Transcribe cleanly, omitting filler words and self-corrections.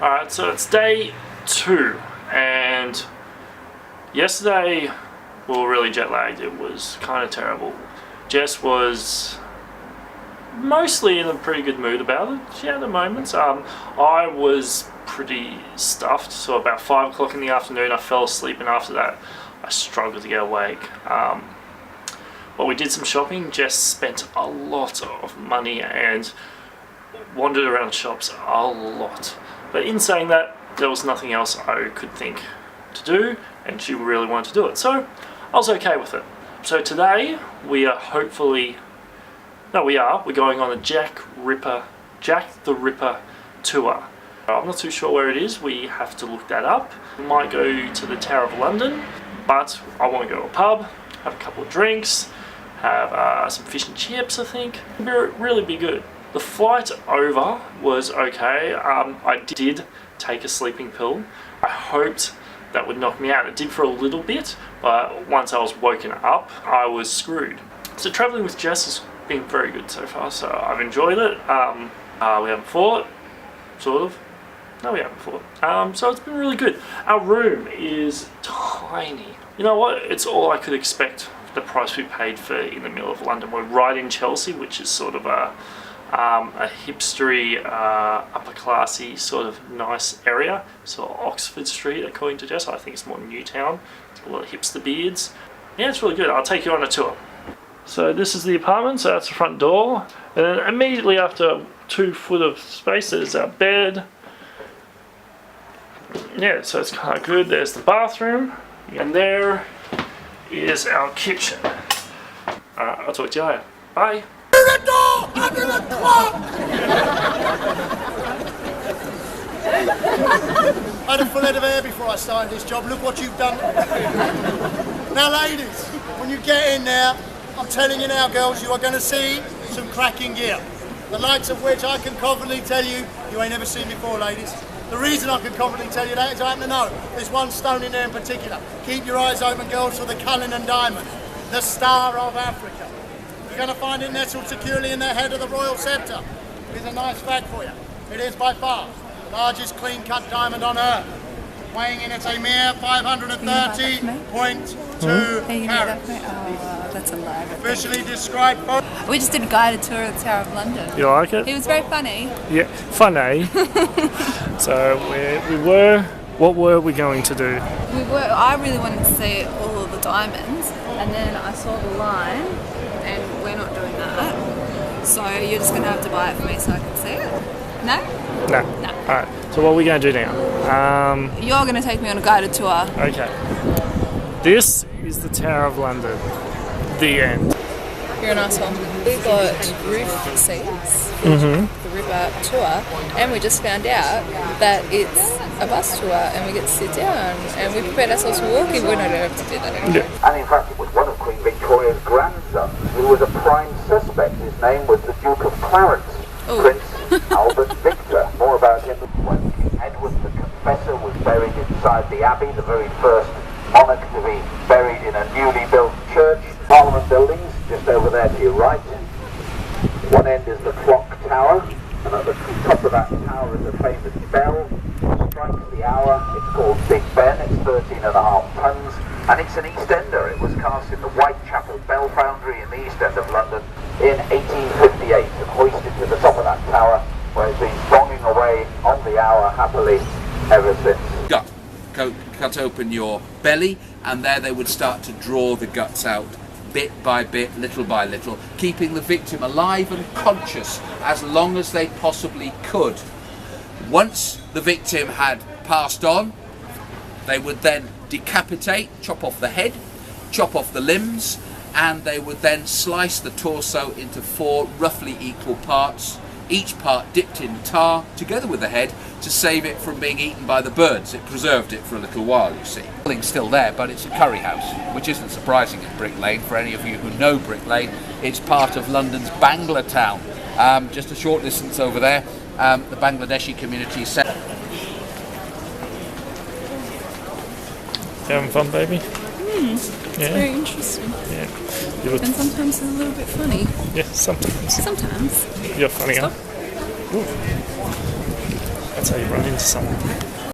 Alright, so it's day 2, and yesterday we were really jet lagged. It was kind of terrible. Jess was mostly in a pretty good mood about it. She had her moments. I was pretty stuffed, so about 5 o'clock in the afternoon I fell asleep, and after that I struggled to get awake. Well, we did some shopping. Jess spent a lot of money and wandered around shops a lot. But in saying that, there was nothing else I could think to do, and she really wanted to do it. So I was okay with it. So today we are we're going on a Jack the Ripper tour. I'm not too sure where it is. We have to look that up. We might go to the Tower of London, but I want to go to a pub, have a couple of drinks, have some fish and chips, I think. It'll really be good. The flight over was okay. I did take a sleeping pill. I hoped that would knock me out. It did for a little bit, but once I was woken up, I was screwed. So traveling with Jess has been very good so far, so I've enjoyed it. We haven't fought, sort of. No, we haven't fought. So it's been really good. Our room is tiny. You know what? It's all I could expect the price we paid for in the middle of London. We're right in Chelsea, which is sort of a hipstery, upper classy sort of nice area. So Oxford Street, according to Jess. I think it's more Newtown. It's a lot of hipster beards. Yeah, it's really good. I'll take you on a tour. So this is the apartment. So that's the front door, and then immediately after 2 foot of space, there's our bed. Yeah, so it's kind of good. There's the bathroom, and there is our kitchen. I'll talk to you later. Bye. The door under the clock! I had a full head of hair before I started this job. Look what you've done. Now, ladies, when you get in there, I'm telling you now, girls, you are going to see some cracking gear. The likes of which I can confidently tell you ain't never seen before, ladies. The reason I can confidently tell you that is I happen to know there's one stone in there in particular. Keep your eyes open, girls, for the Cullinan Diamond, the Star of Africa. You're going to find it nestled securely in the head of the royal scepter. Here's a nice fact for you. It is by far the largest clean-cut diamond on Earth, weighing in at a mere 530.2 carats. Oh, that's a lie. Officially described. We just did a guided tour of the Tower of London. You like it? It was very funny. Yeah, funny. So what were we going to do? I really wanted to see all of the diamonds, and then I saw the line, and we're not doing that. So you're just going to have to buy it for me so I can see it. No? No. No. Alright, so what are we going to do now? You're going to take me on a guided tour. Okay. This is the Tower of London. The end. You're an asshole. We got roof seats for the Ripper tour, and we just found out that it's a bus tour and we get to sit down, and we prepared ourselves for walking. We're not going to have to do that anymore. Yeah. And in fact it was one of Queen Victoria's grandsons who was a prime suspect. His name was the Duke of Clarence, Prince Albert Victor. More about him when King Edward the Confessor was buried inside the Abbey, the very first monarch to be buried in a newly built church. Parliament buildings, just over there to your right. One end is the clock tower, and at the top of that tower is a famous bell. It strikes the hour. It's called Big Ben. It's 13.5 tons, and it's an Eastender. It was cast in the Whitechapel Bell Foundry in the East End of London in 1858 and hoisted to the top of that tower, where it's been bonging away on the hour happily ever since. Cut open your belly, and there they would start to draw the guts out bit by bit, little by little, keeping the victim alive and conscious as long as they possibly could. Once the victim had passed on, they would then decapitate, chop off the head, chop off the limbs, and they would then slice the torso into 4 roughly equal parts, each part dipped in tar together with the head to save it from being eaten by the birds. It preserved it for a little while, you see. The building's still there, but it's a curry house, which isn't surprising in Brick Lane. For any of you who know Brick Lane, it's part of London's Bangla town. Just a short distance over there, the Bangladeshi community set. Having fun, baby? It's very interesting. Yeah. You look, And sometimes it's a little bit funny. yeah, sometimes. Sometimes. You're funny, huh? Stop. Ooh. That's how you run into someone.